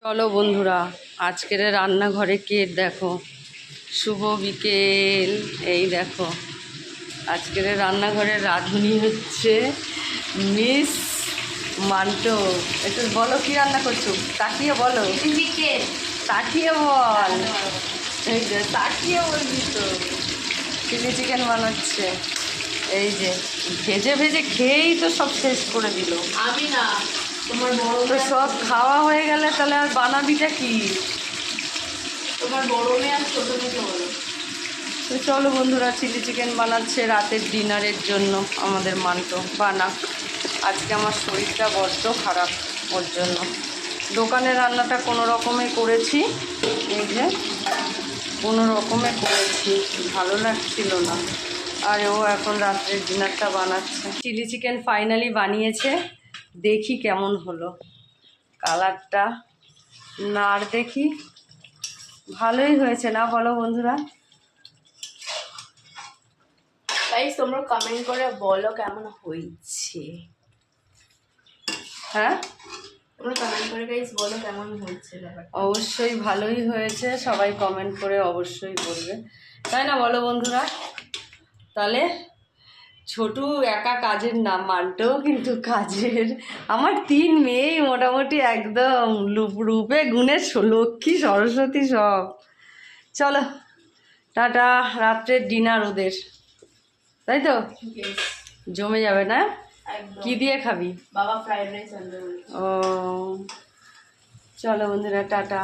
চলো বন্ধুরা, আজকের রান্নাঘরে কে দেখো। শুভ বিকেল। এই দেখো, আজকের রান্নাঘরে রাঁধুনি হচ্ছে মিস মান্টো। একটু বলো কি রান্না করছো, তাকিয়ে বলো। তাকিয়ে বল, এই যে তাকিয়ে বলবি তো। চিলি চিকেন বানাচ্ছে। এই যে ভেজে ভেজে খেয়েই তো সব শেষ করে দিল। আমি না, তোমার বড় তো সব খাওয়া হয়ে গেলে তাহলে আর বানাবিটা কি? তোমার বড় মেয়ে আর ছোট মেয়েকে বলো। তো চলো বন্ধুরা, চিলি চিকেন বানাচ্ছে রাতের ডিনারের জন্য আমাদের মান্টো। বানাক। আজকে আমার শরীরটা বড্ড খারাপ, ওর জন্য দোকানের রান্নাটা কোনো রকমে করেছি। এই যে কোনো রকমে করেছি, ভালো লাগছিল না। আর ও এখন রাত্রের ডিনারটা বানাচ্ছে। চিলি চিকেন ফাইনালি বানিয়েছে, দেখি কেমন হলো কালারটা। না আর দেখি, ভালোই হয়েছে না বলো বন্ধুরা? গাইস তোমরা কমেন্ট করে বলো কেমন হয়েছে। হ্যাঁ, তোমরা কমেন্ট করে গাইস বলো কেমন হয়েছে ব্যাপারটা। অবশ্যই ভালোই হয়েছে, সবাই কমেন্ট করে অবশ্যই বলবে, তাই না বলো বন্ধুরা? তাহলে ছোটু একা কাজের না, মানতেও কিন্তু কাজের। আমার 3 মেয়েই মোটামুটি একদম রূপে গুণে লক্ষ্মী সরস্বতী সব। চলো টাটা, রাত্রের ডিনার ওদের, তাই তো? Yes, জমে যাবে না? একদম। কি দিয়ে খাবি? বাবা ফ্রাইড রাইস আনবে বলেছে। ও চলো বন্ধুরা, টাটা।